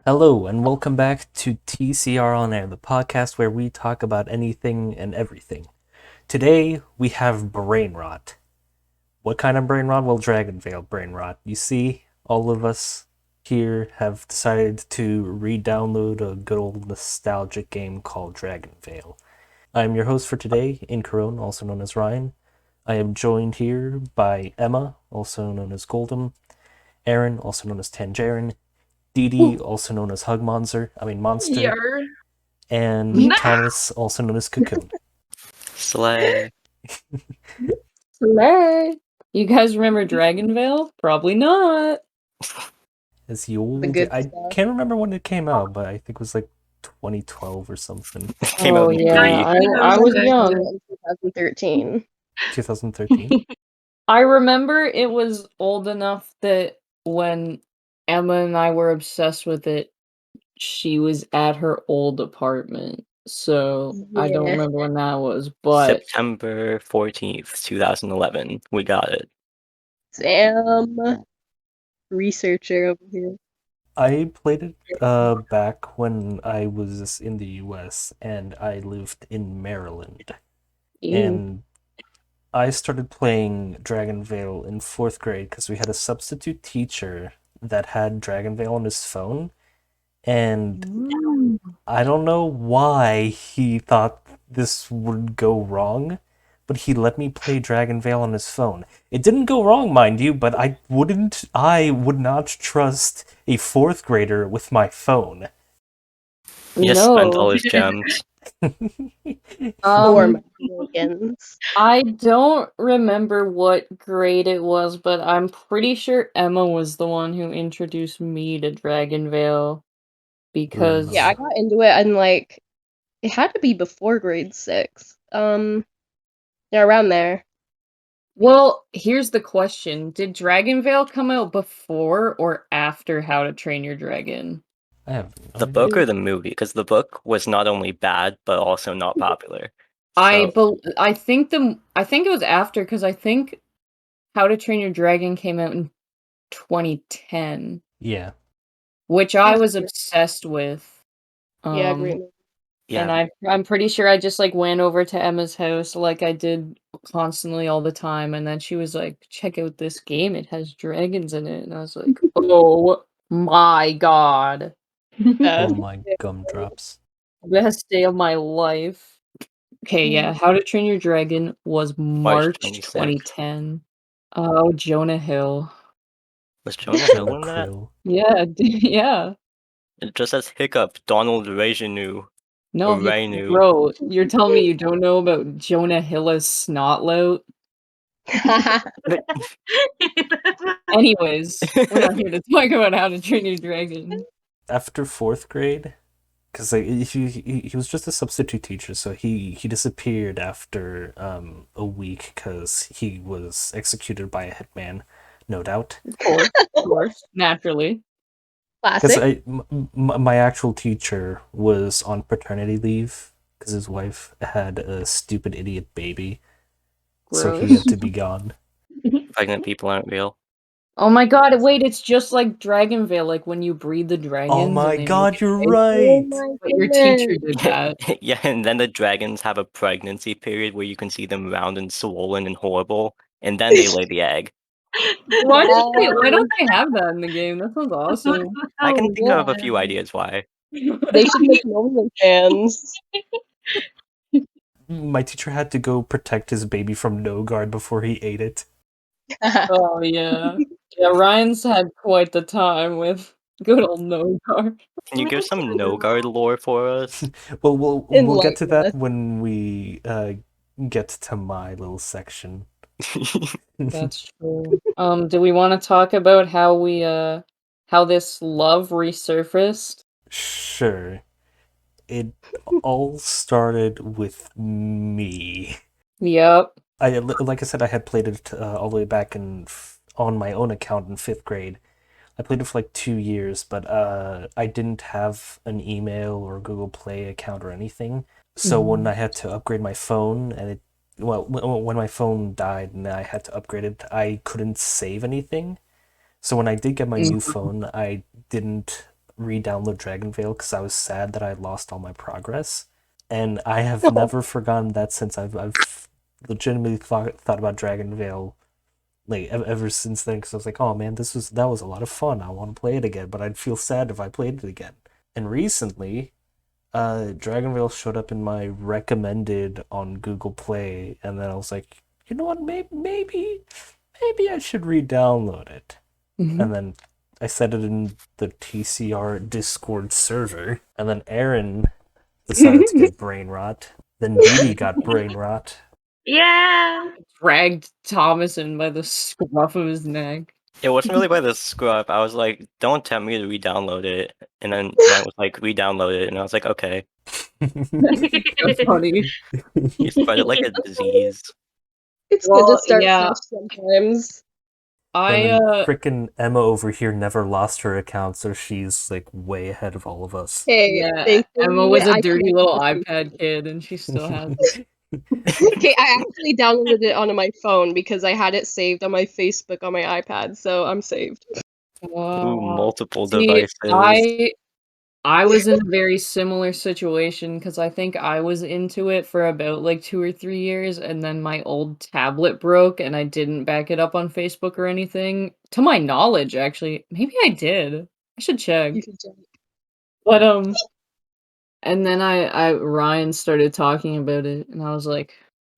Hello, and welcome back to TCR On Air, the podcast where we talk about anything and everything. Today, we have Brainrot. What kind of Brainrot? Well, Dragonvale Brainrot. You see, all of us here have decided to re-download a good old nostalgic game called Dragonvale. I'm your host for today, Incarone, also known as Ryan. I am joined here by Emma, also known as Goldem, Aaron, also known as Tangerin, Ghedi, also known as Monster, Yer. and Thomas, also known as Cocoon. Slay. Slay. You guys remember Dragonvale? Probably not. Is he old? good I stuff. can't remember when it came out, but I think it was like 2012 or something. It came out in yeah, I was young. In 2013. 2013? I remember it was old enough that when Emma and I were obsessed with it, she was at her old apartment. So I don't Yeah. remember when that was, but September 14th, 2011. We got it. Sam, researcher over here. I played it back when I was in the US and I lived in Maryland. And I started playing Dragonvale in 4th grade because we had a substitute teacher that had Dragonvale on his phone. And I don't know why he thought this would go wrong, but he let me play Dragonvale on his phone. It didn't go wrong, mind you, but I would not trust a 4th grader with my phone. He just spent all his gems. For Americans. I don't remember what grade it was, but I'm pretty sure Emma was the one who introduced me to Dragonvale. Because Yeah, I got into it and it had to be before grade 6. Yeah, around there. well, here's the question. Did Dragonvale come out before or after How to Train Your Dragon? I have The book or the movie? Because the book was not only bad, but also not popular. I think it was after, because I think How to Train Your Dragon came out in 2010. Yeah. Which I was obsessed with. Yeah, great. Yeah. And I'm pretty sure I just went over to Emma's house like I did constantly all the time, and then she was like, "Check out this game, it has dragons in it." And I was like, "Oh my god. Oh my gumdrops. Best day of my life." Okay, yeah, How to Train Your Dragon was March 26th. 2010. Oh, Jonah Hill. Was Jonah Hill in that? Yeah, yeah. It just says Hiccup, Donald Rejanou. No, bro, you're telling me you don't know about Jonah Hill's snotlout? Anyways, we're not here to talk about How to Train Your Dragon. After 4th grade, because he was just a substitute teacher, so he disappeared after a week because he was executed by a hitman, no doubt. Of course, naturally. Classic. Because my actual teacher was on paternity leave because his wife had a stupid idiot baby, so he had to be gone. Pregnant people aren't real. Oh my god, wait, it's just like Dragonvale, like when you breed the dragons. Oh my god, you're eggs. right! But your teacher did that. Yeah, and then the dragons have a pregnancy period where you can see them round and swollen and horrible, and then they lay the egg. Why don't they have that in the game? That sounds awesome. I can think of a few ideas why. They should make OnlyFans. My teacher had to go protect his baby from no guard before he ate it. Oh yeah. Yeah, Ryan's had quite the time with good old no guard. Can you give some no guard lore for us? Well, we'll get to that when we get to my little section. That's true. Do we want to talk about how how this love resurfaced? Sure. It all started with me. Yep. Like I said, I had played it all the way back on my own account in 5th grade. I played it for like 2 years, but I didn't have an email or Google Play account or anything. So when I had to upgrade my phone, and when my phone died and I had to upgrade it, I couldn't save anything. So when I did get my new phone, I didn't re-download Dragonvale because I was sad that I lost all my progress, and I have never forgotten that since. I've legitimately thought about Dragonvale like ever since then because I was like, oh man, that was a lot of fun. I want to play it again, but I'd feel sad if I played it again. And recently, Dragonvale showed up in my recommended on Google Play, and then I was like, you know what, maybe I should re-download it. And then I set it in the TCR Discord server, and then Aaron decided to get Brainrot. Then Ghedi got Brainrot. Yeah. Dragged Thomas in by the scruff of his neck. It wasn't really by the scrub. I was like, don't tempt me to re-download it. And then Ryan was like, re-download it. And I was like, okay. That's funny. You spread it like a disease. It's Well, good to start yeah. fresh sometimes. I Frickin' Emma over here never lost her account, so she's like way ahead of all of us. Hey, yeah, thankfully, Emma was a I dirty connected little with iPad kid, and she still has it. Okay, I actually downloaded it onto my phone because I had it saved on my Facebook on my iPad, so I'm saved. Ooh, Wow. multiple See, devices. I was in a very similar situation because I think I was into it for about like 2 or 3 years, and then my old tablet broke, and I didn't back it up on Facebook or anything. To my knowledge, actually, maybe I did. I should check. You can check. But and then Ryan started talking about it, and I was like,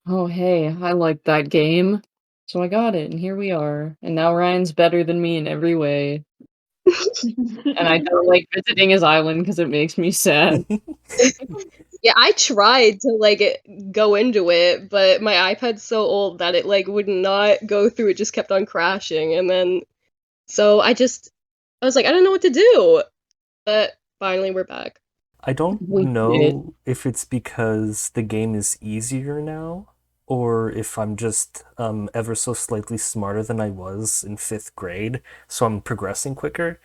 "Oh hey, I like that game," so I got it, and here we are. And now Ryan's better than me in every way. And I don't like visiting his island because it makes me sad. Yeah, I tried to go into it, but my iPad's so old that it would not go through. It just kept on crashing, and then so I was like, I don't know what to do. But finally, we're back. I don't We did. know if it's because the game is easier now, or if I'm just ever so slightly smarter than I was in 5th grade, so I'm progressing quicker.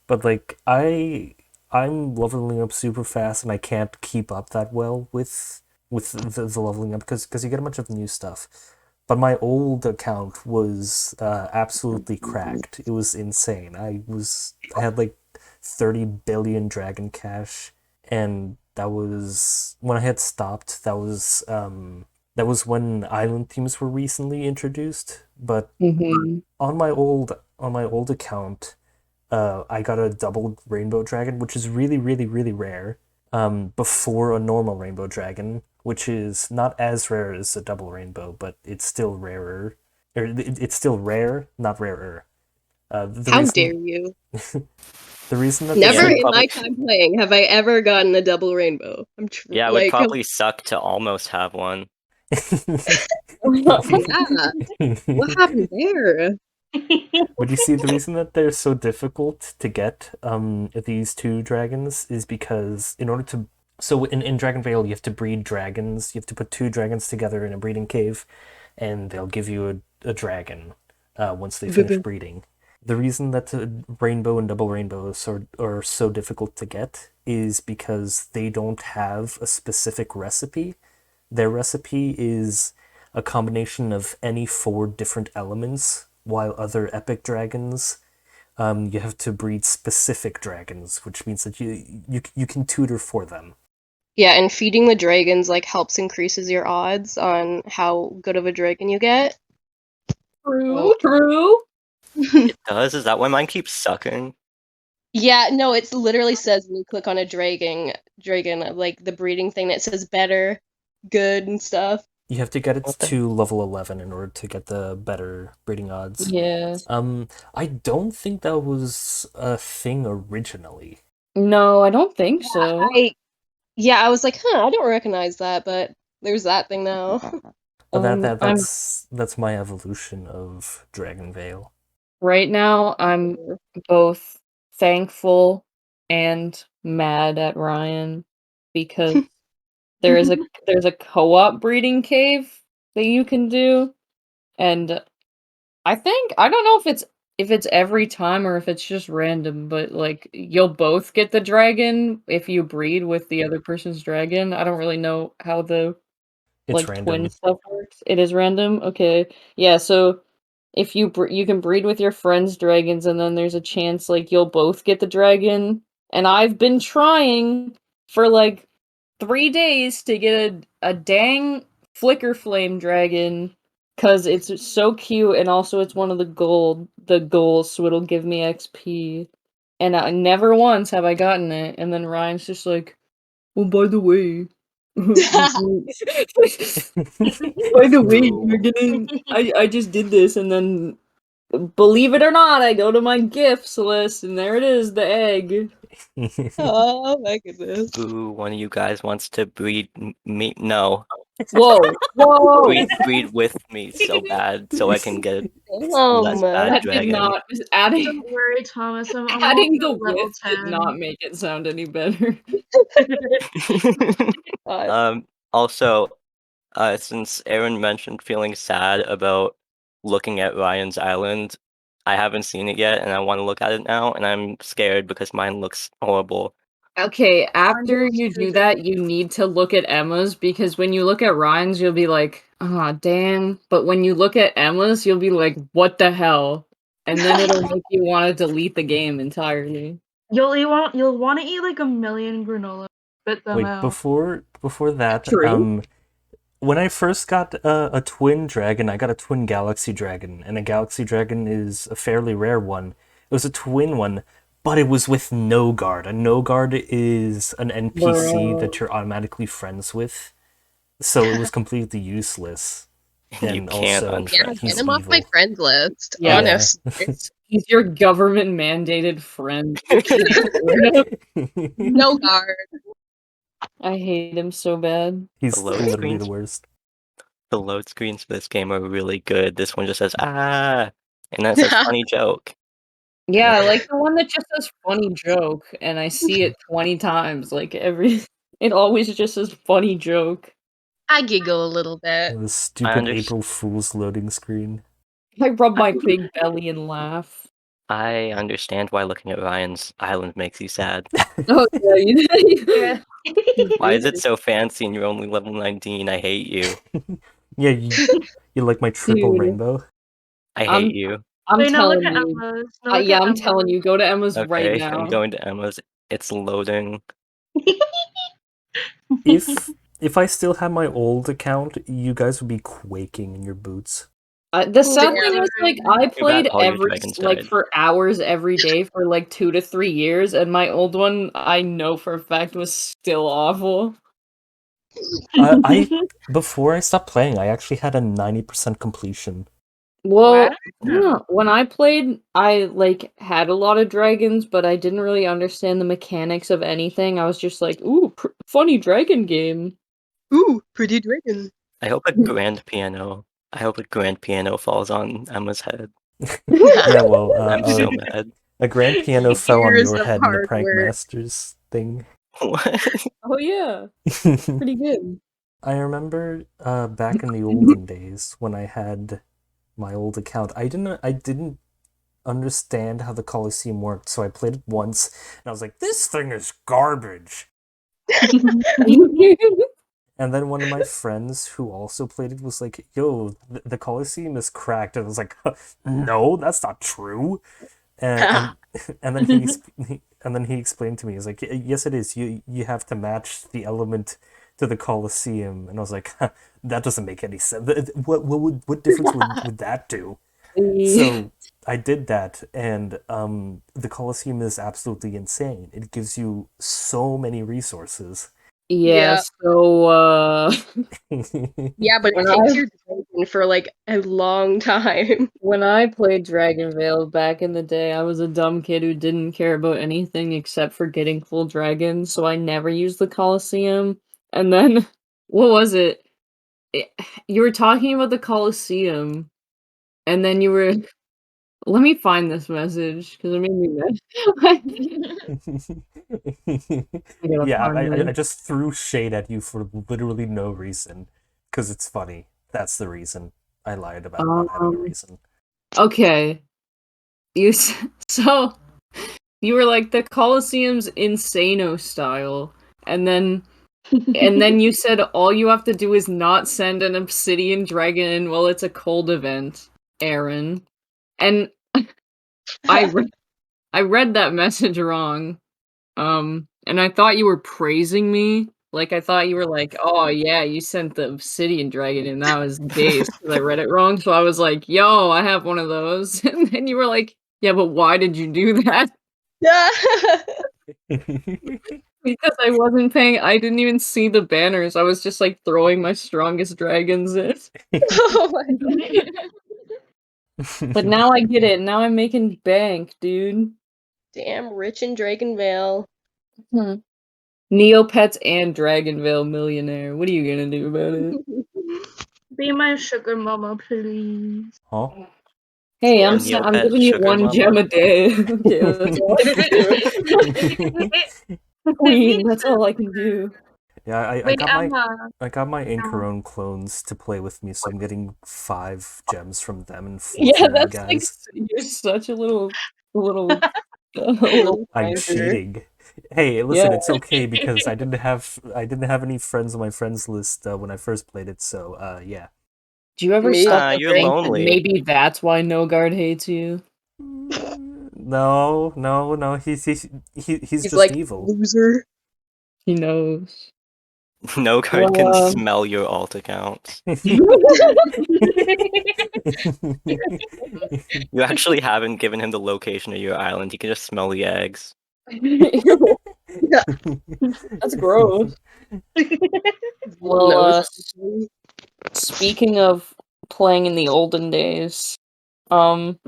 But like I'm leveling up super fast, and I can't keep up that well with the leveling up because you get a bunch of new stuff. But my old account was absolutely cracked. It was insane. I had like 30 billion dragon cash, and that was when I had stopped. That was when island themes were recently introduced. But Mhm. on my old account, I got a double rainbow dragon, which is really, really, really rare. Before a normal rainbow dragon, which is not as rare as a double rainbow, but it's still rarer. It's still rare, not rarer. How dare you? The reason that Never Yeah, in my time playing have I ever gotten a double rainbow. Yeah, it would probably suck to almost have one. yeah. What happened there? But you see, the reason that they're so difficult to get these two dragons is because in order to in Dragonvale you have to breed dragons. You have to put two dragons together in a breeding cave, and they'll give you a dragon once they finish breeding. The reason that rainbow and double rainbows are so difficult to get is because they don't have a specific recipe. Their recipe is a combination of any 4 different elements, while other epic dragons, you have to breed specific dragons, which means that you can tutor for them. Yeah, and feeding the dragons helps increases your odds on how good of a dragon you get. True. It does? Is that why mine keeps sucking? Yeah, no, it literally says when you click on a dragon, like the breeding thing that says better, good, and stuff. You have to get it to level 11 in order to get the better breeding odds. Yeah. I don't think that was a thing originally. No, I don't think so. I was like, I don't recognize that, but there's that thing now. That's my evolution of Dragonvale. Right now, I'm both thankful and mad at Ryan because there's a co-op breeding cave that you can do, and I don't know if it's every time or if it's just random, but like you'll both get the dragon if you breed with the other person's dragon. I don't really know how the It's twin random. stuff works. It is random? Okay. Yeah, so if you can breed with your friend's dragons, and then there's a chance you'll both get the dragon, and I've been trying for like 3 days to get a dang flicker flame dragon because it's so cute, and also it's one of the goals, so it'll give me XP. And I never once have I gotten it, and then Ryan's just like, "Oh, by the way, by the way, you're gonna." I just did this, and then, believe it or not, I go to my gifts list, and there it is, the egg. Oh my goodness. Boo, one of you guys wants to breed me. No, Whoa, whoa! breed with me so bad so I can get less Damn. bad That did dragon. not adding Don't worry, Thomas. I'm adding the also level with did 10. not make it sound any better. Also, since Aaron mentioned feeling sad about looking at Ryan's Island, I haven't seen it yet, and I want to look at it now, and I'm scared because mine looks horrible. Okay, after looks you do crazy. that, you need to look at Emma's, because when you look at Ryan's, you'll be like, "Ah, damn." But when you look at Emma's, you'll be like, "What the hell?" And then it'll make you want to delete the game entirely. You'll want to eat like a million granola. Spit them Wait, out. before that, True. when I first got a twin dragon, I got a twin galaxy dragon, and a galaxy dragon is a fairly rare one. It was a twin one, but it was with no guard. A no guard is an NPC that you're automatically friends with, so it was completely useless. You And can't also, Yeah, unfriend he's get him off my evil. friend list. Yeah. Honestly. He's your government mandated friend. No guard. I hate him so bad. He's The load literally the screens? worst. The load screens for this game are really good. This one just says, ah, and then it says funny joke. Yeah, I like the one that just says funny joke, and I see it 20 times. Like it always just says funny joke. I giggle a little bit. The stupid underst- April Fool's loading screen. I rub my big belly and laugh. I understand why looking at Ryan's Island makes you sad. Oh yeah, you Why is it so fancy and you're only level 19? I hate you. Yeah, you like my triple Dude. rainbow? I I'm- hate you. I'm Wait, no, telling look at you. Emma's. No, look Yeah, at I'm Emma's. telling you. Go to Emma's right Okay, now. I'm going to Emma's. It's loading. If I still had my old account, you guys would be quaking in your boots. The sad Damn. thing is, like, I played all your every dragons like died. for hours every day for like 2 to 3 years, and my old one, I know for a fact, was still awful. Before I stopped playing, I actually had a 90% completion. Well, What? yeah, when I played, I like had a lot of dragons, but I didn't really understand the mechanics of anything. I was just like, "Ooh, funny dragon game." Ooh, pretty dragon. I hope a grand piano. I hope a grand piano falls on Emma's head. Yeah, well, I'm so mad. a grand piano fell on Years your of head in the hard Prank work. Masters thing. What? Oh yeah, pretty good. I remember back in the olden days when I had my old account, I didn't understand how the Colosseum worked, so I played it once and I was like, this thing is garbage. And then one of my friends who also played it was like, yo, the Colosseum is cracked. And I was like, no, that's not true. And then he explained to me, he's like, yes, it is. You have to match the element to the Colosseum. And I was like, that doesn't make any sense. What difference would that do? So I did that, and the Colosseum is absolutely insane. It gives you so many resources. Yeah, Yeah. so Yeah, but it When takes I- your dragon for like a long time. when I played Dragonvale back in the day, I was a dumb kid who didn't care about anything except for getting full dragons, so I never used the Colosseum. And then, what was it? You were talking about the Colosseum, and then you were. Let me find this message because it made me mad. gotta Yeah, find I this. just threw shade at you for literally no reason, because it's funny. That's the reason. I lied about not having a reason. Okay, so you were like, the Colosseum's insano style, and then you said all you have to do is not send an obsidian dragon in while it's a cold event, Aaron. And I read that message wrong. And I thought you were praising me. Like, I thought you were like, "Oh, yeah, you sent the obsidian dragon, and that was base," 'cause I read it wrong, so I was like, "Yo, I have one of those." And then you were like, "Yeah, but why did you do that?" Yeah. Because I didn't even see the banners, I was just, like, throwing my strongest dragons in. Oh my god. But now I get it, now I'm making bank, dude. Damn, rich in Dragonvale. Neopets and Dragonvale millionaire. What are you gonna do about it? Be my sugar mama, please. Huh? Hey, A I'm Neopet giving you sugar 1 mama? gem a day. Okay, that's all I can do. Queen, that's all I can do. Yeah, I Wait, got Emma. my Incarone clones to play with me, so I'm getting 5 gems from them and 4 Yeah, from you that's like guys. you're such a little little I'm wanker. cheating. Hey, Yeah. listen, it's okay because I didn't have any friends on my friends list when I first played it, so yeah. Do you ever Me? stop to You're think that lonely. maybe that's why No Guard hates you? No, he's He's just like, evil. loser. He knows. No card can Well, smell your alt accounts. You actually haven't given him the location of your island. He can just smell the eggs. Ew, that's gross. Well, Nose. speaking of playing in the olden days, one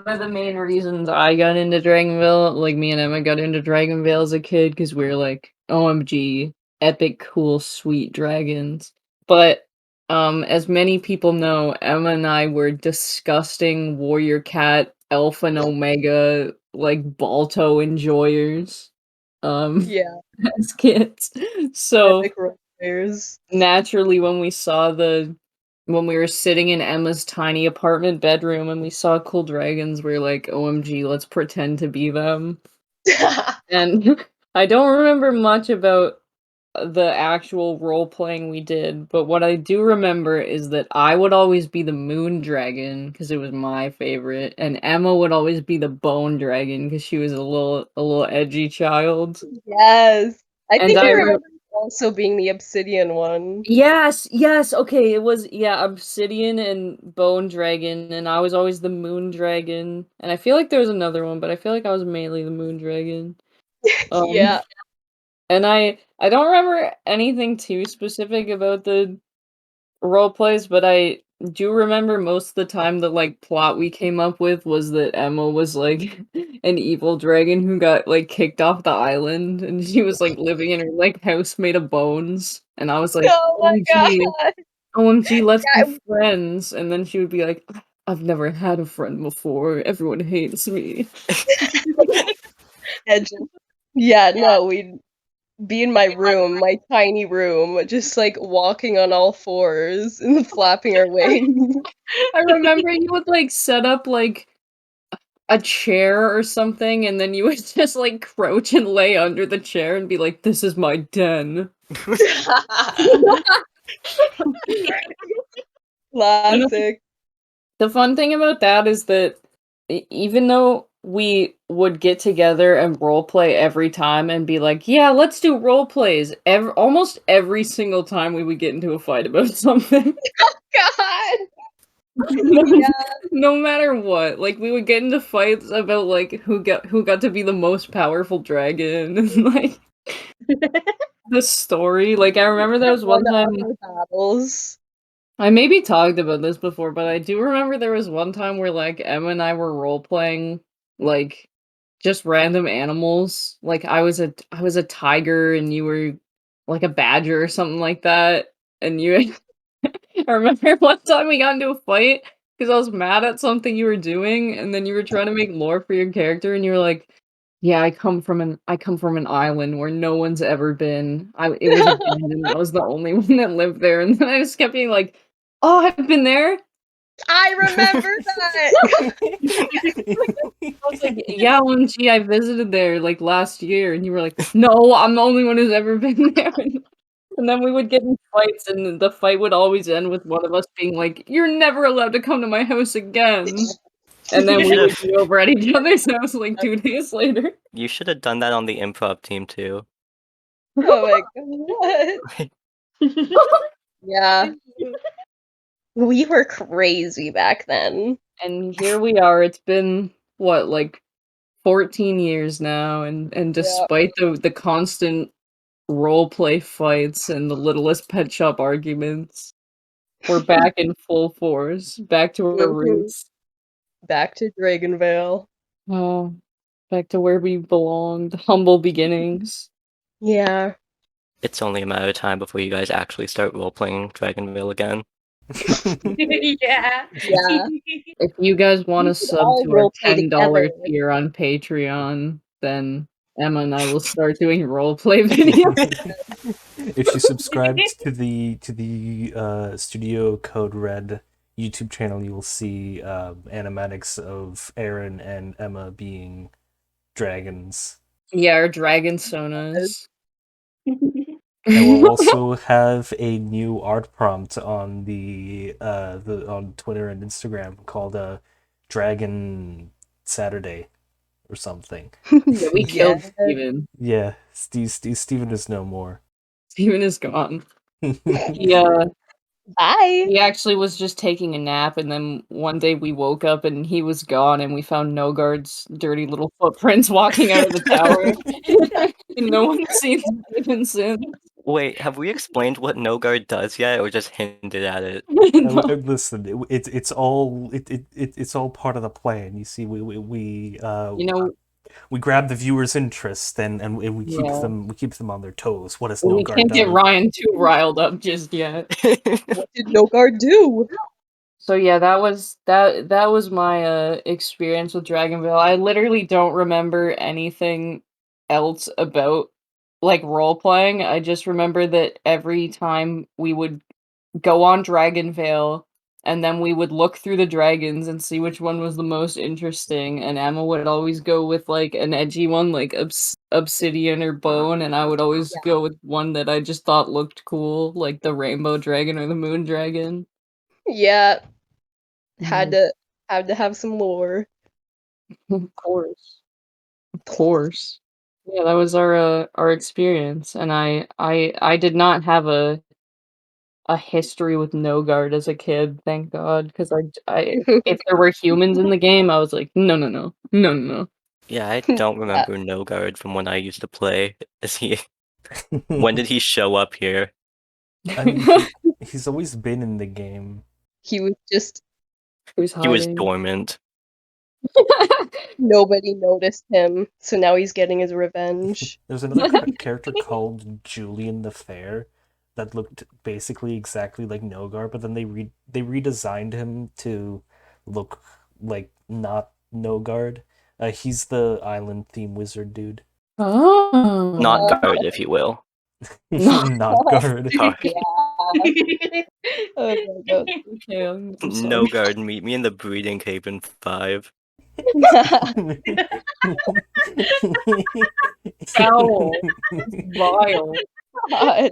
of the main reasons I got into Dragonvale, like me and Emma got into Dragonvale as a kid, because we were like, OMG, epic, cool, sweet dragons. But as many people know, Emma and I were disgusting warrior cat, alpha and omega, like Balto enjoyers. Yeah, As kids. So epic role players. naturally when we were sitting in Emma's tiny apartment bedroom and we saw cool dragons, we were like, OMG, let's pretend to be them. And I don't remember much about the actual role playing we did, but what I do remember is that I would always be the moon dragon because it was my favorite, and Emma would always be the bone dragon because she was a little edgy child. Yes. I And think I I remember remember also being the obsidian one. Yes, okay, it was Obsidian and Bone Dragon, and I was always the Moon Dragon. And I feel like there was another one, but I feel like I was mainly the Moon Dragon. Yeah. And I don't remember anything too specific about the role plays, but I do remember most of the time the like plot we came up with was that Emma was like an evil dragon who got like kicked off the island, and she was like living in her like house made of bones. And I was like, Oh my OMG, god. OMG, let's be Yeah, friends. And then she would be like, I've never had a friend before. Everyone hates me. Edging. Yeah, no, we'd be in my room, my tiny room, just like walking on all fours and flapping our wings. I remember you would like set up like a chair or something, and then you would just like crouch and lay under the chair and be like, this is my den. Classic. The fun thing about that is that even though we would get together and role play every time and be like, yeah, let's do role plays, almost every single time we would get into a fight about something. God. no, Yeah. no matter what, like we would get into fights about like who got to be the most powerful dragon and like the story. Like I remember there was one time Battles. I maybe talked about this before, but I do remember there was one time where like Emma and I were role playing like just random animals. Like I was a tiger and you were like a badger or something like that. And you I remember one time we got into a fight because I was mad at something you were doing, and then you were trying to make lore for your character, and you were like, "Yeah, I come from an island where no one's ever been. It was abandoned. I was the only one that lived there." And then I just kept being like, "Oh, I've been there." I remember that. I was like, "Yeah, OMG, I visited there like last year," and you were like, "No, I'm the only one who's ever been there." And then we would get in fights, and the fight would always end with one of us being like, "You're never allowed to come to my house again." And then You we would should've- be over at each other's house like 2 days later. You should have done that on the improv team too. Oh my god. Yeah. We were crazy back then. And here we are. It's been what, like 14 years now, and despite the constant roleplay fights and the littlest pet shop arguments, we're back in full force, back to our Mhm. roots. Back to Dragonvale. Oh, back to where we belonged, humble beginnings. Yeah. It's only a matter of time before you guys actually start role-playing Dragonvale again. Yeah. Yeah. If you guys want to We should sub all to our roleplay $10 together. tier on Patreon, then Emma and I will start doing roleplay videos. If you subscribed to the Studio Code Red YouTube channel, you will see animatics of Aaron and Emma being dragons. Yeah, our dragon sonas. And we'll also have a new art prompt on the on Twitter and Instagram called Dragon Saturday or something. Yeah, we killed Yeah. Steven. Yeah, Steven is no more. Steven is gone. Yeah. Bye. He actually was just taking a nap, and then one day we woke up and he was gone, and we found Nogard's dirty little footprints walking out of the tower. And no one's seen Steven since. Wait, have we explained what No Guard does yet, or just hinted at it? No. Listen, it's all it's all part of the plan. You see, You know, we grab the viewers' interest and we keep Yeah. them on their toes. What has we Nogard can't get done? Ryan too riled up just yet. What did Nogard do? So yeah, that was my experience with Dragonvale. I literally don't remember anything else about like role playing. I just remember that every time we would go on Dragonvale and then we would look through the dragons and see which one was the most interesting, and Emma would always go with like an edgy one like obsidian or bone, and I would always go with one that I just thought looked cool, like the rainbow dragon or the moon dragon. Yeah. Had to have some lore. Of course. Of course. Yeah, that was our experience, and I did not have a history with Nogard as a kid, thank God, because I if there were humans in the game, I was like, no, no, no, no, no, no. Yeah, I don't remember No Guard from when I used to play. When did he show up here? I mean, he's always been in the game. He was just Who's He was hiding? dormant. nobody noticed him, so now he's getting his revenge. There's another character called Julian the Fair that looked basically exactly like Nogard, but then they redesigned him to look like not Nogard. He's the island theme wizard dude. Oh. Not Guard, if you will. Not guard. Yeah. Oh my god. Okay, I'm sorry. No Guard, meet me in the breeding cave in 5. Foul. Vile. God.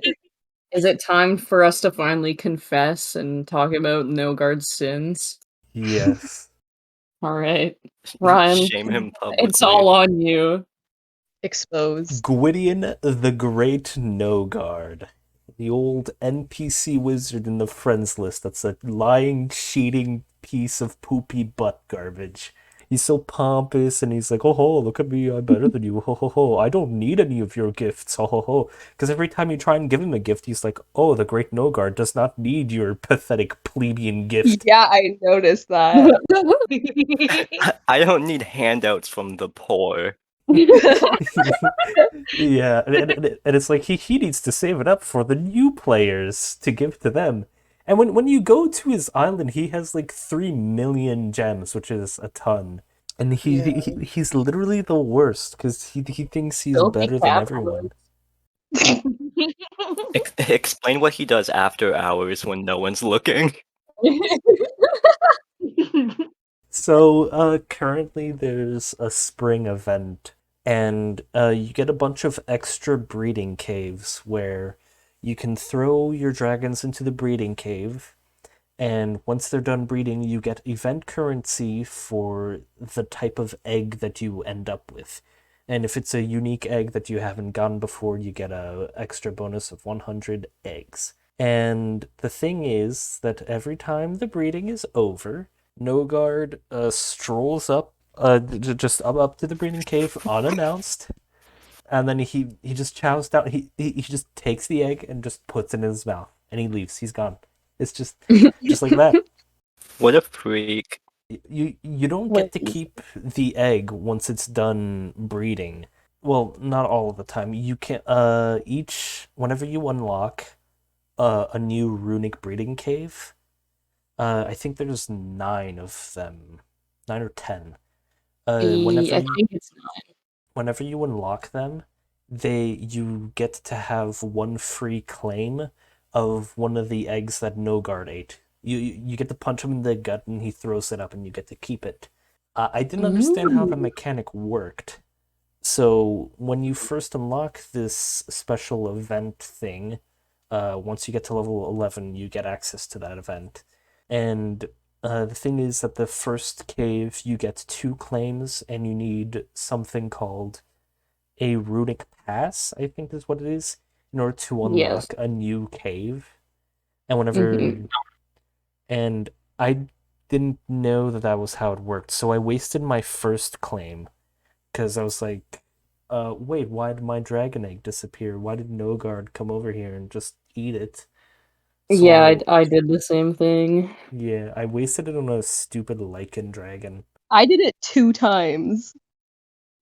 Is it time for us to finally confess and talk about Nogard's sins? Yes. Alright. Ryan, Shame him publicly. it's all on you. Exposed. Gwydion the Great Nogard. The old NPC wizard in the friends list that's a lying, cheating piece of poopy butt garbage. He's so pompous and he's like, oh ho, look at me, I'm better than you, ho ho ho. I don't need any of your gifts, ho ho ho. Because every time you try and give him a gift, he's like, oh, the Great Nogard does not need your pathetic plebeian gift. Yeah, I noticed that. I don't need handouts from the poor. Yeah, and it's like he needs to save it up for the new players to give to them. And when you go to his island, he has like 3 million gems, which is a ton. And he's literally the worst because he thinks he's Filthy better than capitalist. everyone. Explain what he does after hours when no one's looking. So currently there's a spring event, and you get a bunch of extra breeding caves where you can throw your dragons into the breeding cave, And once they're done breeding, you get event currency for the type of egg that you end up with. And if it's a unique egg that you haven't gotten before, you get a extra bonus of 100 eggs. And the thing is that every time the breeding is over, Nogard strolls up, just up to the breeding cave unannounced, and then he just chows down. He just takes the egg and just puts it in his mouth, and he leaves. He's gone. It's just like that. What a freak. You don't get to keep the egg once it's done breeding. Well, not all of the time. You can whenever you unlock a new runic breeding cave, I think there's 9 of them, 9 or 10. I think it's Whenever you unlock them, you get to have one free claim of one of the eggs that Nogard ate. You get to punch him in the gut and he throws it up and you get to keep it. I didn't understand how the mechanic worked. So when you first unlock this special event thing, once you get to level 11, you get access to that event. And the thing is that the first cave, you get 2 claims, and you need something called a runic pass, I think is what it is, in order to unlock a new cave. And whenever... And I didn't know that was how it worked, so I wasted my first claim, because I was like, wait, why did my dragon egg disappear? Why did Nogard come over here and just eat it? So, yeah, I did the same thing. Yeah, I wasted it on a stupid lichen dragon. I did it 2 times.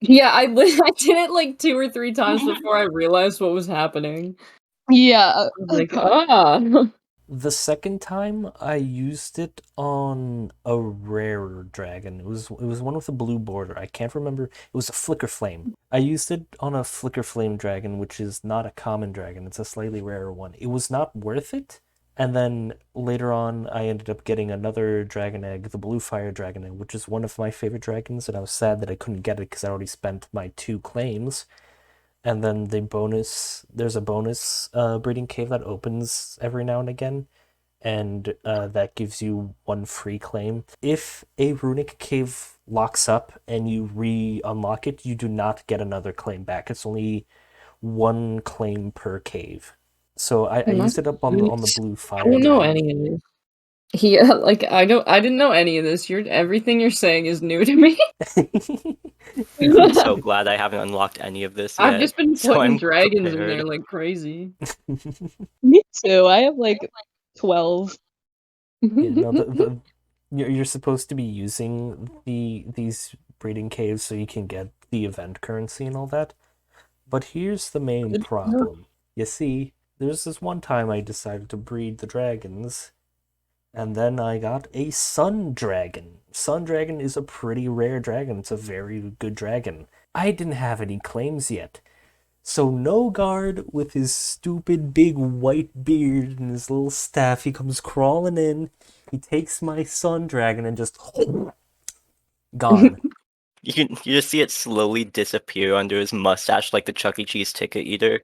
Yeah, I did it like 2 or 3 times before I realized what was happening. Yeah. I was like, The second time I used it on a rarer dragon. It was one with a blue border. I can't remember. It was a flicker flame. I used it on a flicker flame dragon, which is not a common dragon. It's a slightly rarer one. It was not worth it. And then later on, I ended up getting another dragon egg, the blue fire dragon egg, which is one of my favorite dragons. And I was sad that I couldn't get it because I already spent my 2 claims. And then there's a bonus breeding cave that opens every now and again, and that gives you 1 free claim. If a runic cave locks up and you re-unlock it, you do not get another claim back. It's only 1 claim per cave. So I used it up on the blue fire. I don't know any of this. Yeah, like I didn't know any of this. Everything you're saying is new to me. I'm so glad I haven't unlocked any of this yet. I've just been so putting I'm dragons prepared. in there like crazy. Me too. I have like 12. Yeah, no, you're supposed to be using these breeding caves so you can get the event currency and all that. But here's the main problem. You see, there's this one time I decided to breed the dragons, and then I got a sun dragon. Sun dragon is a pretty rare dragon. It's a very good dragon. I didn't have any claims yet. So Nogard, with his stupid big white beard and his little staff, he comes crawling in. He takes my sun dragon and just gone. You just see it slowly disappear under his mustache like the Chuck E. Cheese ticket eater.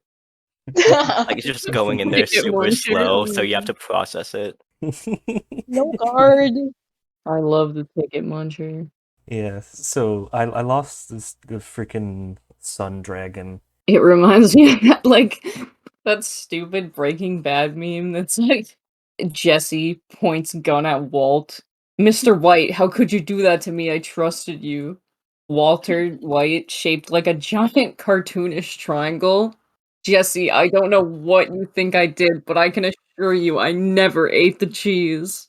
Like it's just going in there super slow, so you have to process it. Nogard. I love the ticket muncher. Yeah, so I lost this freaking sun dragon. It reminds me of that stupid Breaking Bad meme that's like Jesse points gun at Walt. Mr. White, how could you do that to me? I trusted you. Walter White, shaped like a giant cartoonish triangle. Jesse, I don't know what you think I did, but I can assure you I never ate the cheese.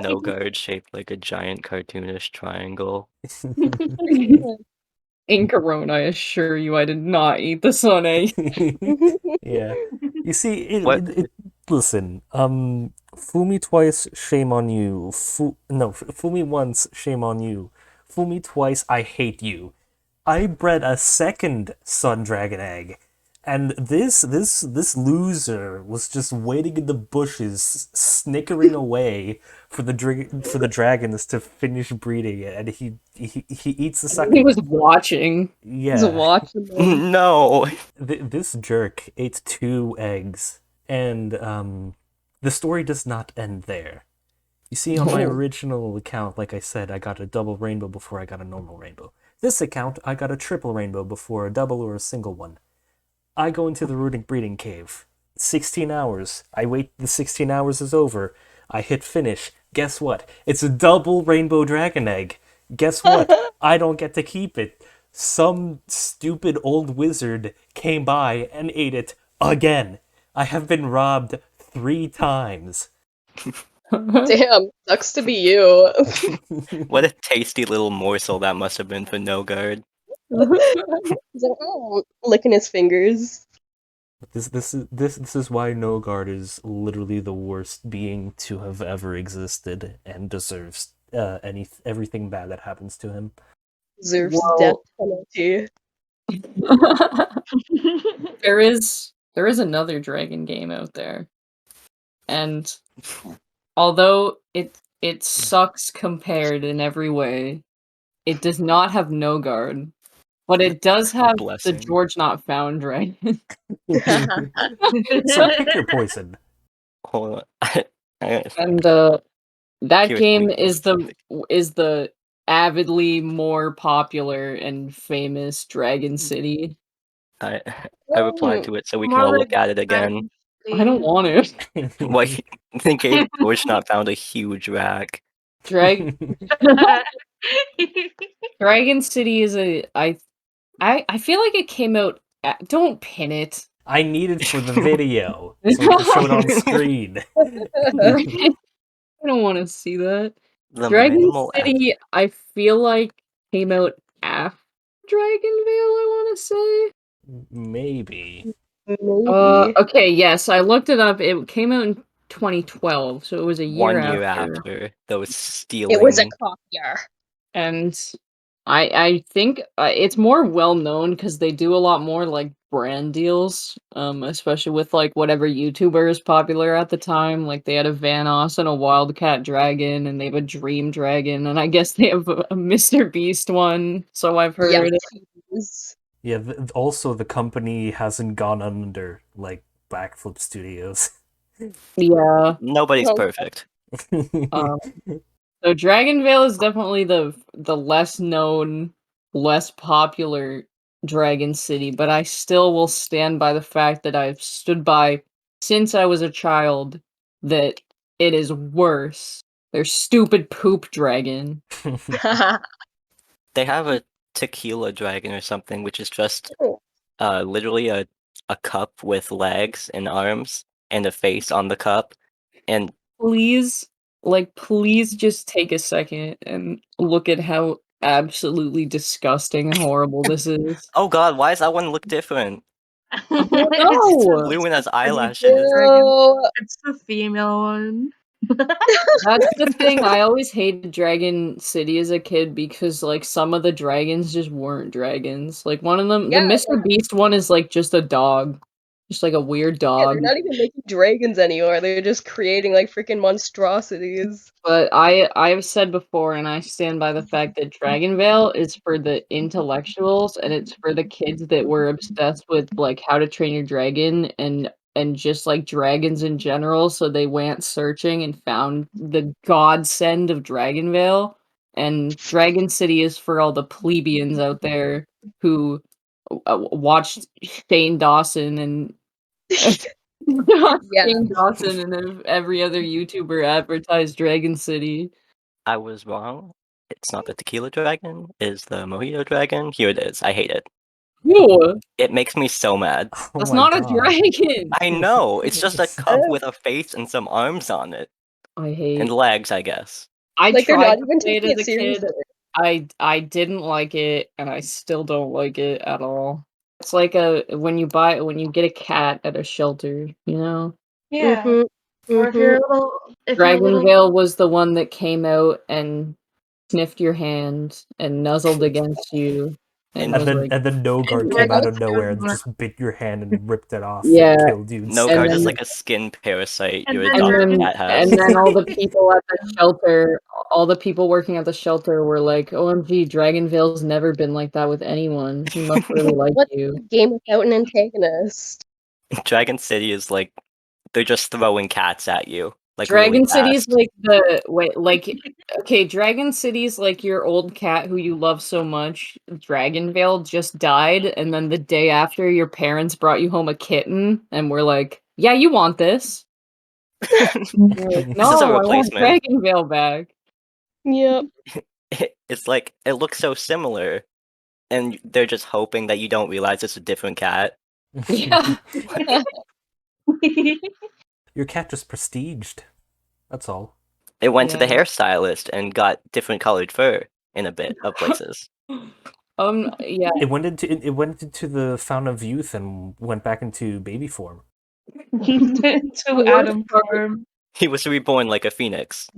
Nogard shaped like a giant cartoonish triangle. Incarone, I assure you I did not eat the sunny. Yeah. You see, listen, fool me twice, shame on you. Fool me once, shame on you. Fool me twice, I hate you. I bred a second sun dragon egg, and this loser was just waiting in the bushes, snickering away for the dragons to finish breeding, and he eats the second. He was watching. Yeah. He was watching them. No. This jerk ate 2 eggs And the story does not end there. You see, on my No. original account, like I said, I got a double rainbow before I got a normal rainbow. This account, I got a triple rainbow before a double or a single one. I go into the runic breeding cave. 16 hours. I wait, the 16 hours is over. I hit finish. Guess what? It's a double rainbow dragon egg. Guess what? I don't get to keep it. Some stupid old wizard came by and ate it again. I have been robbed 3 times. Damn, sucks to be you. What a tasty little morsel that must have been for No Guard. He's like, oh, licking his fingers. This is why Nogard is literally the worst being to have ever existed and deserves everything bad that happens to him. Deserves Well- death penalty. there is another dragon game out there, and although it sucks compared in every way, it does not have No Guard, but it does have the Blessing. George Not Found dragon. So pick your poison. Hold on. And that Here's game the- is the avidly more popular and famous Dragon City. I replied to it so we can More all like look at it again. I don't want it. Why they gave George Not Found a huge rack. Dragon City is I feel like it came out. Don't pin it. I need it for the video, so I can show it on screen. I don't want to see that. The Dragon minimal City, I feel like came out after Dragonvale. I want to say. Maybe. Maybe. Okay, yes, I looked it up. It came out in 2012, so it was a year 1 year after. after those stealing. It was a copier. And I think it's more well known because they do a lot more like brand deals, especially with like whatever YouTuber is popular at the time. Like they had a Vanoss and a Wildcat Dragon, and they have a Dream Dragon, and I guess they have a Mr. Beast one. So I've heard. Yeah, cheese. Yeah, also the company hasn't gone under, like Backflip Studios. Yeah. Nobody's Oh. perfect. So Dragonvale is definitely the less known, less popular Dragon City, but I still will stand by the fact that I've stood by since I was a child that it is worse. Their stupid poop dragon. They have a tequila dragon or something, which is just Oh. literally a cup with legs and arms and a face on the cup. And Please just take a second and look at how absolutely disgusting and horrible this is. oh god, why does that one look different? No! Blue one has eyelashes. Ew. It's the female one. That's the thing. I always hated Dragon City as a kid because like some of the dragons just weren't dragons. Like one of them, Yeah, the Mr. Beast one is like just a dog. Just like a weird Yeah, dog. they're not even making dragons anymore. They're just creating like freaking monstrosities. But I've said before, and I stand by the fact that Dragonvale is for the intellectuals, and it's for the kids that were obsessed with like How to Train Your Dragon and just like dragons in general. So they went searching and found the godsend of Dragonvale. And Dragon City is for all the plebeians out there who watched Shane Dawson and Yeah. Shane Dawson and every other YouTuber advertised Dragon City. I was wrong. It's not the tequila dragon, it's the mojito dragon. Here it is. I hate it. Ew, It makes me so mad. Oh that's my not a God. dragon. I know. It's just a cup with a face and some arms on it. I hate. And legs, I guess. I Like they're tried not to even play it taking as it a kid. seriously. I didn't like it, and I still don't like it at all. It's like when you get a cat at a shelter, you know. Yeah. Mhm, Or if mhm. you're a little, if you're a little, Dragonvale was the one that came out and sniffed your hand and nuzzled against you, and was like, And then No Guard And came out Dragon of nowhere and City- just bit your hand and ripped it off Yeah. and killed you. No And guard is then- like a skin parasite And your then adopted Dragon- cat has. and then all the people at the shelter, all the people working at the shelter were like, "OMG, Dragonvale's never been like that with anyone. He must really like What's you." a game without an antagonist? Dragon City is like they're just throwing cats at you. Like Dragon really City's fast. like okay, Dragon City's like your old cat who you love so much. Dragonvale just died, and then the day after, your parents brought you home a kitten, and we're like, yeah, you want this. You're like, This is a no, I want replacement. Dragonvale back. Yep. It's like it looks so similar, and they're just hoping that you don't realize it's a different cat. Yeah. Your cat just prestiged. That's all. It went to the Yeah. hairstylist and got different colored fur in a bit of places. Yeah. It went into the fountain of youth and went back into baby form. to Adam Farm. He was reborn like a phoenix.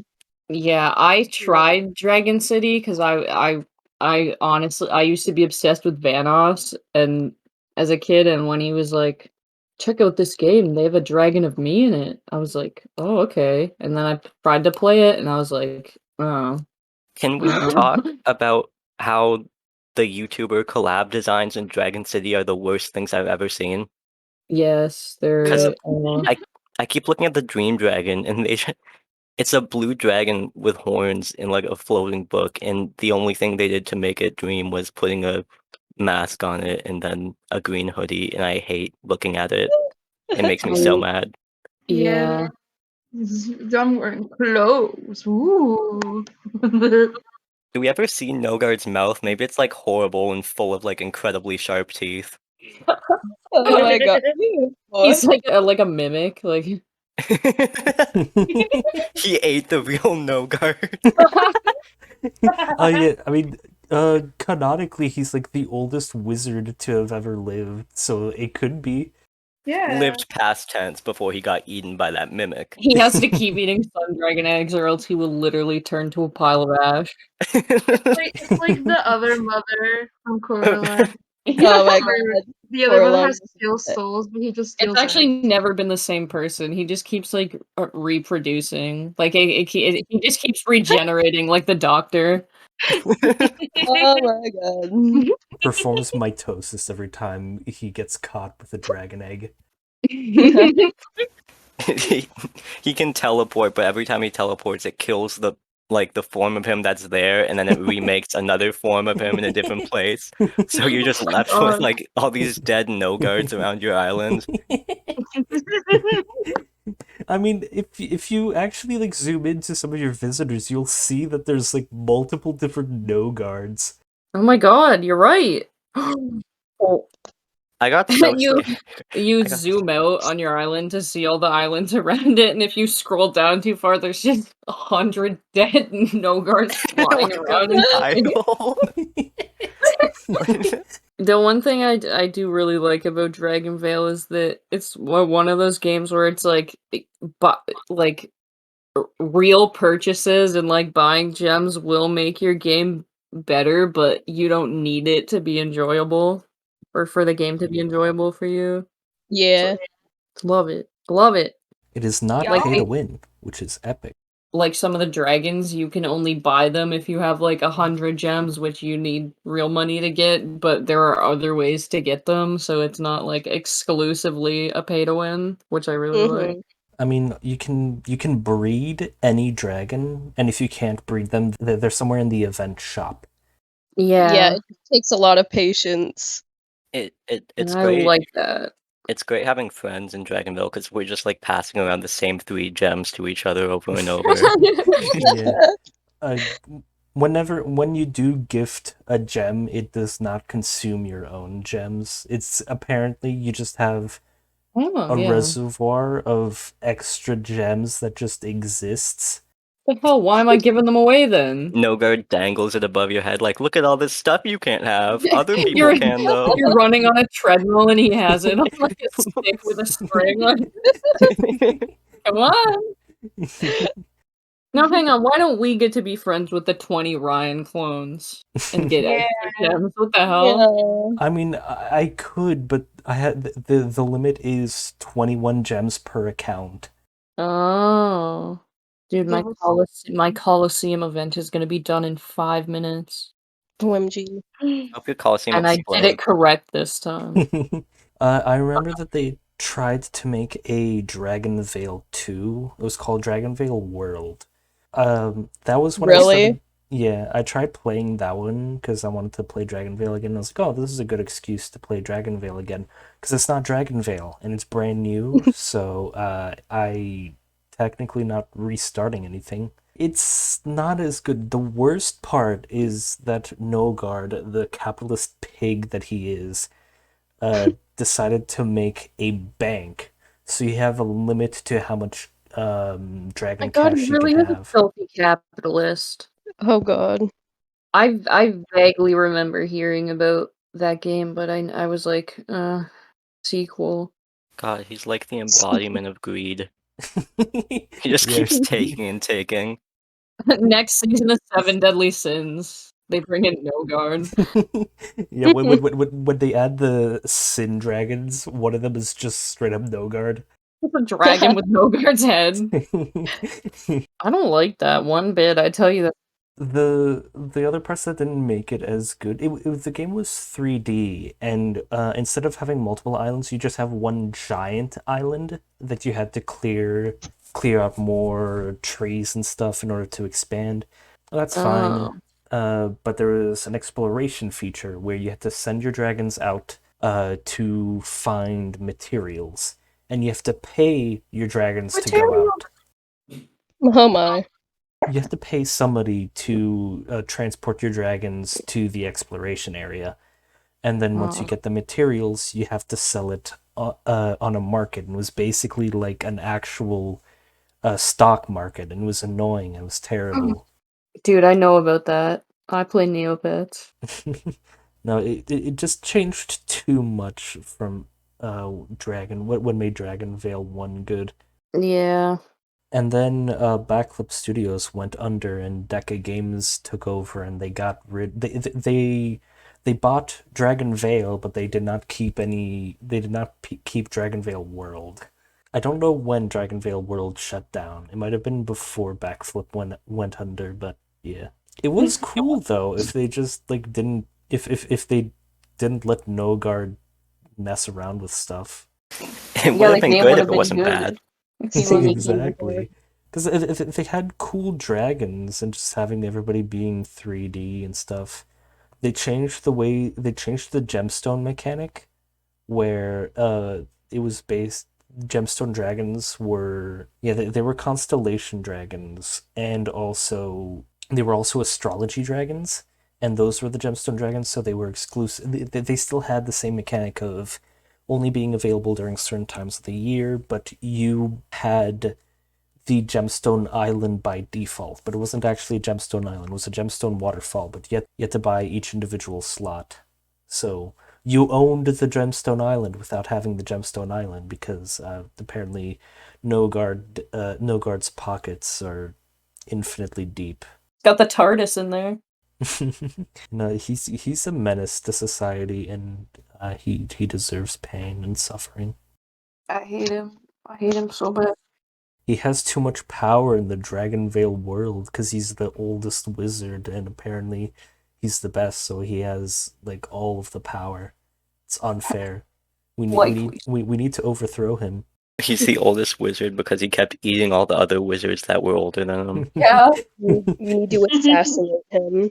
Yeah, I tried Dragon City because I honestly I used to be obsessed with Vanoss and as a kid, and when he was like, check out this game, they have a dragon of me in it. I was like, oh, okay. And then I tried to play it and I was like, oh. Can we talk about how the YouTuber collab designs in Dragon City are the worst things I've ever seen? Yes, they're I keep looking at the Dream Dragon, and it's a blue dragon with horns in like a floating book, and the only thing they did to make it dream was putting a mask on it and then a green hoodie, and I hate looking at it. It makes me so mad. yeah. I'm wearing clothes. Ooh. Do we ever see Nogard's mouth? Maybe it's like horrible and full of like incredibly sharp teeth. Oh my god. He's like a mimic, like He ate the real Nogard. Yeah, I mean, canonically, he's like the oldest wizard to have ever lived, so it could be. Yeah. Lived past tense before he got eaten by that mimic. he has to keep eating sun dragon eggs or else he will literally turn to a pile of ash. It's like the other mother from Coraline. Oh my god. The other mother Coraline. has steel souls, but he just steals It's actually eggs. never been the same person. He just keeps like reproducing. Like he just keeps regenerating, like the Doctor. Oh my god. Performs mitosis every time he gets caught with a dragon egg. he can teleport, but every time he teleports, it kills the form of him that's there, and then it remakes another form of him in a different place. So you're just left with like all these dead no-guards around your island. I mean, if you actually like zoom into some of your visitors, you'll see that there's like multiple different no guards. Oh my god, you're right. Oh. I got so you scared. you zoom out on your island to see all the islands around it, and if you scroll down too far, there's just 100 dead no guards flying around. The one thing I do really like about Dragonvale is that it's one of those games where it's like, but like real purchases and like buying gems will make your game better, but you don't need it to be enjoyable or for the game to be enjoyable for you. Yeah. Love it. Love it. It is not Like, pay to win, which is epic. Like some of the dragons, you can only buy them if you have like 100 gems, which you need real money to get, but there are other ways to get them, so it's not like exclusively a pay to win, which I really like. I mean, you can breed any dragon, and if you can't breed them, they're somewhere in the event shop. Yeah. It takes a lot of patience. It's I great. like that. It's great having friends in Dragonvale because we're just like passing around the same 3 gems to each other over and over. Yeah. When you do gift a gem, it does not consume your own gems. It's apparently you just have a reservoir of extra gems that just exists. The hell? Why am I giving them away then? Nogard dangles it above your head like, look at all this stuff you can't have. Other people can, though. You're running on a treadmill and he has it on like a stick with a spring. Like, come on. Now hang on, why don't we get to be friends with the 20 Ryan clones and get extra gems? What the hell? I mean, I could, but I had the limit is 21 gems per account. Oh. Dude, my Coliseum event is gonna be done in 5 minutes. OMG. Hope your Coliseum And I did it correct this time. I remember that tried to make a Dragonvale 2. It was called Dragonvale World. That was when I Really? started. Yeah, I tried playing that one because I wanted to play Dragonvale again. I was like, oh, this is a good excuse to play Dragonvale again because it's not Dragonvale and it's brand new. So I technically not restarting anything. It's not as good. The worst part is that Nogard, the capitalist pig that he is, decided to make a bank. So you have a limit to how much My dragon god, he cash you can really is a have. filthy capitalist. Oh god. I vaguely remember hearing about that game, but I was like, sequel. God, he's like the embodiment of greed. He just Yeah. keeps taking and taking. Next season of Seven Deadly Sins, they bring in Nogard. Yeah, when they add the Sin Dragons, one of them is just straight up Nogard. It's a dragon with Nogard's head. I don't like that one bit, I tell you that. The other parts that didn't make it as good, the game was 3D, and instead of having multiple islands, you just have one giant island that you had to clear out more trees and stuff in order to expand. That's fine. But there was an exploration feature where you had to send your dragons out to find materials, and you have to pay your dragons to go out. Oh my. You have to pay somebody to transport your dragons to the exploration area, and then once you get the materials, you have to sell it on a market. And it was basically like an actual stock market, and it was annoying. It was terrible. Dude, I know about that. I play Neopets. No, it just changed too much from Dragon. What made Dragonvale 1 good? Yeah. And then Backflip Studios went under, and Deca Games took over, and they got rid. They bought Dragonvale, but they did not keep any. They did not keep Dragonvale World. I don't know when Dragonvale World shut down. It might have been before Backflip went under, but yeah, it was cool though. If they just like didn't, if they didn't let Nogard mess around with stuff. It would have been good if it wasn't bad. Exactly. Because if they had cool dragons and just having everybody being 3D and stuff, they changed the gemstone mechanic where it was based gemstone dragons were they were constellation dragons, and also they were also astrology dragons, and those were the gemstone dragons, so they were exclusive. They still had the same mechanic of only being available during certain times of the year, but you had the gemstone island by default, but it wasn't actually a gemstone island, it was a gemstone waterfall, but you had to buy each individual slot. So you owned the gemstone island without having the gemstone island, because apparently Nogard's pockets are infinitely deep. Got the TARDIS in there. No, he's a menace to society, and he deserves pain and suffering. I hate him. I hate him so bad. He has too much power in the Dragonvale world because he's the oldest wizard, and apparently he's the best, so he has like all of the power. It's unfair. We need to overthrow him. He's the oldest wizard because he kept eating all the other wizards that were older than him. Yeah. You need to assassinate him.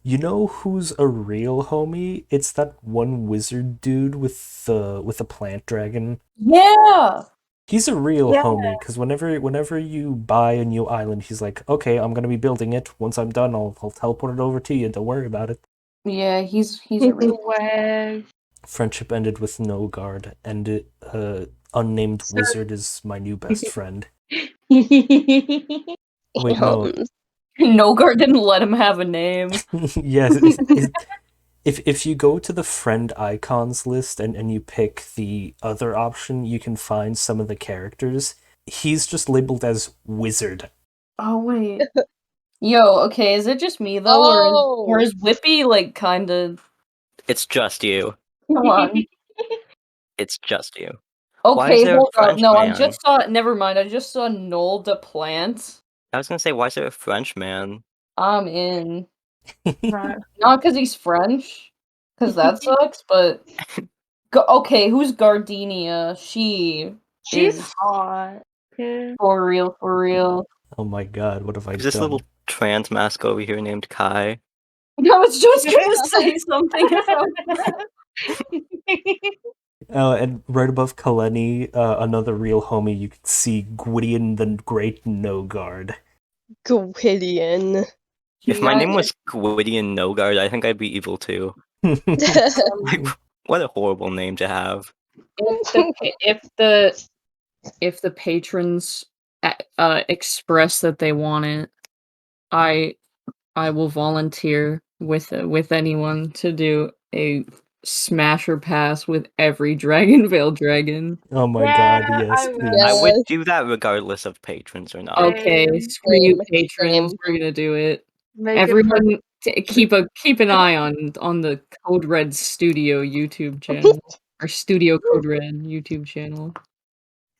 You know who's a real homie? It's that one wizard dude with the plant dragon. Yeah. He's a real homie, because whenever you buy a new island, he's like, okay, I'm gonna be building it. Once I'm done, I'll teleport it over to you. Don't worry about it. Yeah, he's a real Swag. Friendship ended with Nogard, and unnamed wizard is my new best friend. Wait, no. Nogard didn't let him have a name. Yes. If you go to the friend icons list and you pick the other option, you can find some of the characters. He's just labeled as wizard. Oh wait. Yo, okay, is it just me though, or is Whippy like kind of? It's just you. Come on. It's just you. Okay, hold up. No, man? I just saw. Never mind. I just saw Noel de Plant. I was gonna say, why is there a French man? I'm in. Right. Not because he's French, because that sucks, but Okay, who's Gardenia? She's hot. Okay. for real, for real. Oh my god, what have I There's this done? little trans mask over here named Kai. I was just gonna say something about Oh, and right above Kaleni, another real homie, you can see Gwydion the Great No Guard. Gwydion. If my Yeah, name was Gwydion Nogard, I think I'd be evil too. Like, what a horrible name to have. if the patrons express that they want it, I will volunteer with anyone to do a smasher pass with every Dragonvale dragon. Oh my Yeah, god, yes, I would. please. I would Yes. do that regardless of patrons or not. Okay, Same. screw you Same, patrons, same. we're gonna do it. Make it Everyone keep an eye on the Code Red Studio YouTube channel. Or Studio Code Red YouTube channel.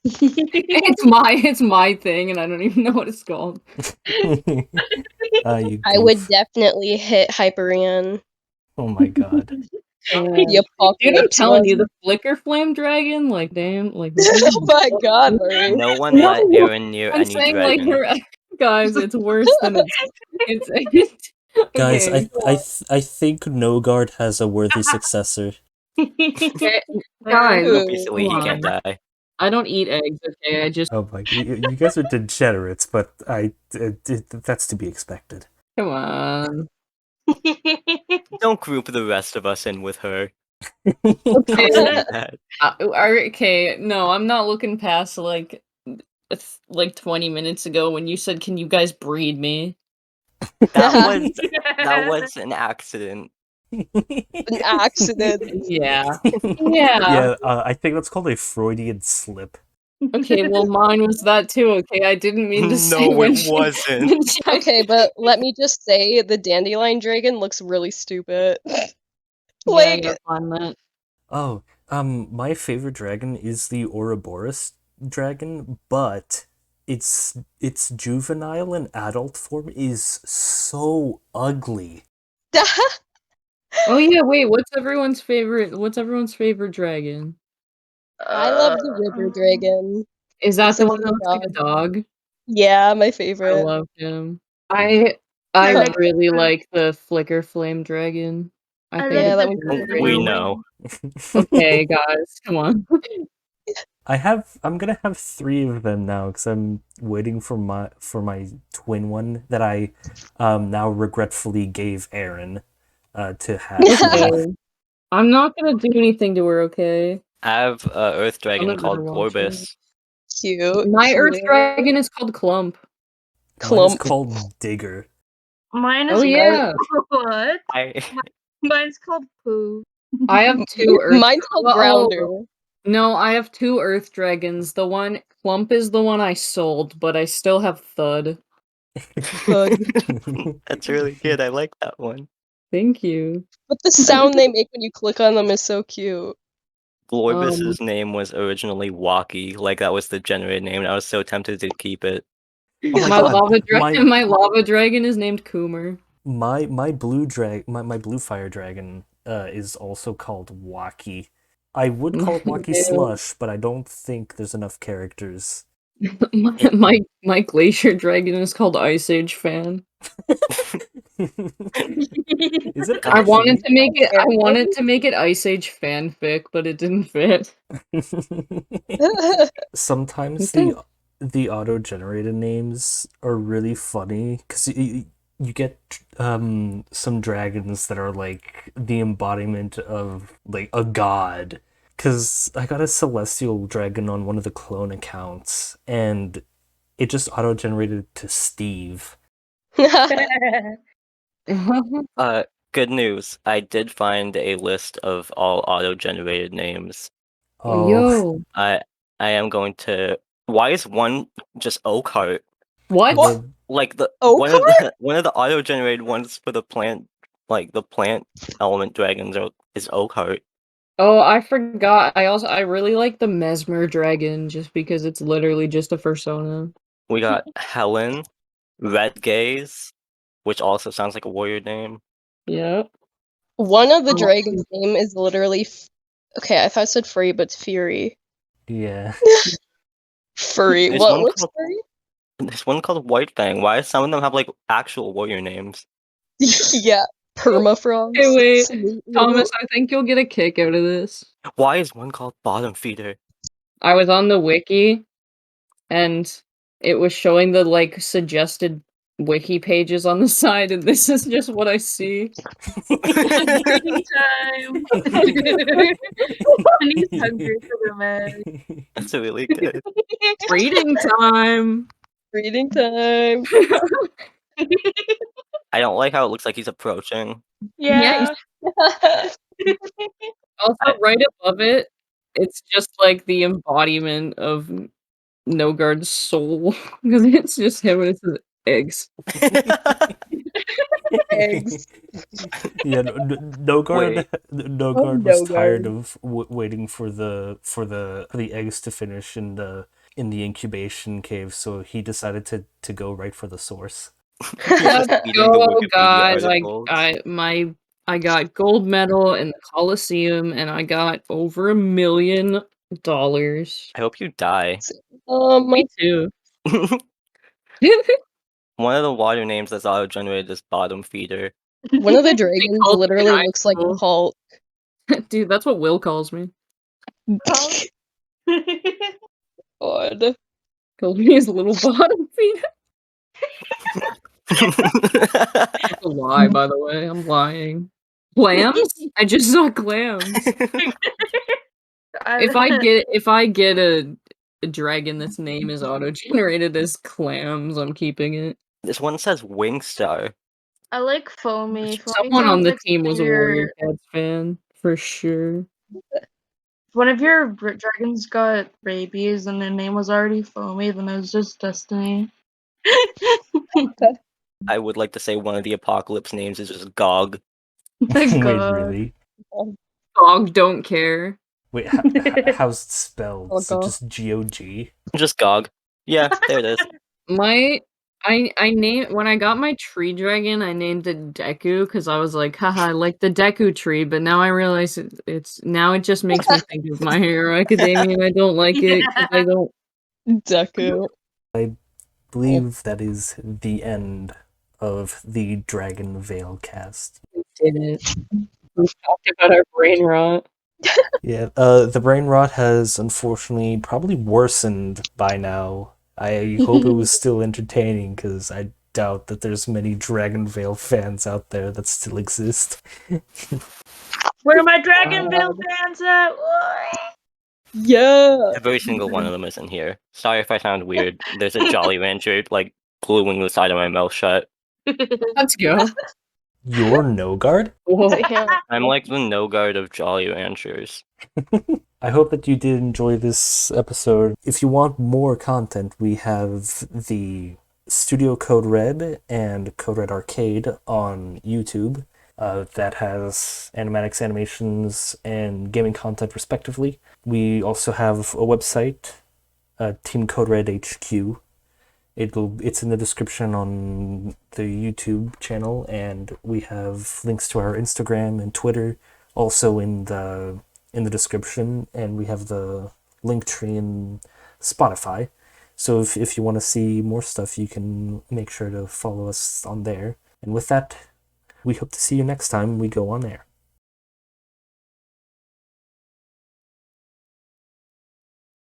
It's my thing and I don't even know what it's called. You I would goof. definitely hit Hyperion. Oh my god. The Dude, I'm apocalypse telling you, one. the Flicker Flame Dragon, like damn, like Oh my god, Murray. No one No, let Aaron near I'm any saying like dragon. guys, it's worse than it's Guys, okay. I think Nogard has a worthy successor. Okay, guys, Don't be silly, he come can't on. die. I don't eat eggs, okay? I just Oh my, you guys are degenerates, but that's to be expected. come on. Don't group the rest of us in with her. Okay. Don't do that. Okay, no, I'm not looking past like 20 minutes ago when you said, "Can you guys breed me?" That was an accident. An accident. Yeah. Yeah, I think that's called a Freudian slip. Okay, well, mine was that too. Okay, I didn't mean to say No, when it wasn't. when she- Okay, but let me just say the dandelion dragon looks really stupid. Yeah, Like, you'll find that. Oh, my favorite dragon is the Ouroboros dragon, but its juvenile and adult form is so ugly. Oh yeah, wait, what's everyone's favorite dragon? I love the river dragon. Is that Looks the like one a that looks like a dog? Yeah, my I favorite. love him. I like really like the Flicker Flame Dragon. I think Yeah, it's that one's really pretty We cool. know. Okay, guys, come on. I'm gonna have 3 of them now because I'm waiting for my twin one that I now regretfully gave Aaron to have. Okay. I'm not gonna do anything to her, okay? I have an earth dragon Someone called better watch it. Corbus. Cute. My Earth cute. Dragon is called Clump. Mine is Clump. called Digger. Mine is Oh yeah. what? I Mine's called Pooh. I have 2 Earth Mine's called well, Grounder. No, I have 2 Earth Dragons. The one Clump is the one I sold, but I still have Thud. Thud. That's really good. I like that one. Thank you. But the sound they make when you click on them is so cute. Glorbus's name was originally Walkie, like that was the generated name, and I was so tempted to keep it. Oh my My god, lava dragon is named Coomer. my blue fire dragon is also called Waki. I would call it Waki Ew. Slush, but I don't think there's enough characters. My glacier dragon is called Ice Age Fan. Is it I wanted actually? to make it Ice Age fanfic, but it didn't fit. Sometimes the auto-generated names are really funny because you get some dragons that are like the embodiment of like a god. Because I got a celestial dragon on one of the clone accounts, and it just auto-generated to Steve. Good news. I did find a list of all auto-generated names. Oh, Yo. I am going to. Why is one just Oakheart? What? What? Like the Oakheart? one of the auto-generated ones for the plant, like the plant element dragons is Oakheart. Oh, I forgot. I really like the Mesmer dragon just because it's literally just a persona. We got Helen, Red Gaze, which also sounds like a warrior name. Yep. One of the Oh. dragon's name is literally Okay, I thought it said furry, but it's fury. Yeah. Furry. There's What? one What's called furry? there's one called White Fang. Why some of them have like actual warrior names? Yeah, permafrost. Hey, wait, Sweet Thomas, little- I think you'll get a kick out of this. Why is one called Bottom Feeder? I was on the wiki, and it was showing the like suggested wiki pages on the side, and this is just what I see. Breeding time. And he's hungry for the man. That's really good. Reading time. Reading time. I don't like how it looks like he's approaching. Yeah. Also, I- right above it, it's just like the embodiment of Nogard's soul because it's just him and it says eggs. Eggs. Yeah, Nogard. Wait. Nogard was tired Nogard. of waiting for the eggs to finish in the incubation cave, so he decided to go right for the source. He's just reading the Oh, Wikipedia guys, articles. I got gold medal in the Coliseum and I got over $1 million. I hope you die. Me too. One of the water names that's auto-generated is Bottom Feeder. One of the dragons called me literally in high looks like school. Hulk. Dude, that's what Will calls me. God. Calls me his little bottom feeder. That's a lie, by the way. I'm lying. Clams? I just saw clams. If I get a dragon that's name is auto-generated as clams, I'm keeping it. This one says Wingstar. I like Foamy. Foamy Someone on sounds the like team was a your- Warrior Cats fan, for sure. One of your dragons got rabies and their name was already Foamy, then it was just Destiny. I would like to say one of the apocalypse names is just Gog. Wait, God. really? Dog don't care. Wait, how's it spelled? Is it Gog. just G-O-G? Just Gog. Yeah, there it is. I named when I got my tree dragon, I named it Deku because I was like, haha, I like the Deku tree, but now I realize it's now it just makes me think of My Hero Academia and I don't like it because I don't. Deku. I believe that is the end of the Dragonvale cast. Did it. We talked about our brain rot. Yeah, the brain rot has unfortunately probably worsened by now. I hope it was still entertaining because I doubt that there's many Dragonvale fans out there that still exist. Where are my Dragonvale fans at? Yeah. Every single one of them is in here. Sorry if I sound weird. There's a Jolly Rancher, like, gluing the side of my mouth shut. Let's go. You're Nogard? Whoa. I'm like the no-guard of Jolly Ranchers. I hope that you did enjoy this episode. If you want more content, we have the Studio Code Red and Code Red Arcade on YouTube that has animatics, animations, and gaming content respectively. We also have a website, Team Code Red HQ. It's in the description on the YouTube channel, and we have links to our Instagram and Twitter also in the description, and we have the Linktree in Spotify. So if you want to see more stuff, you can make sure to follow us on there. And with that, we hope to see you next time we go on air.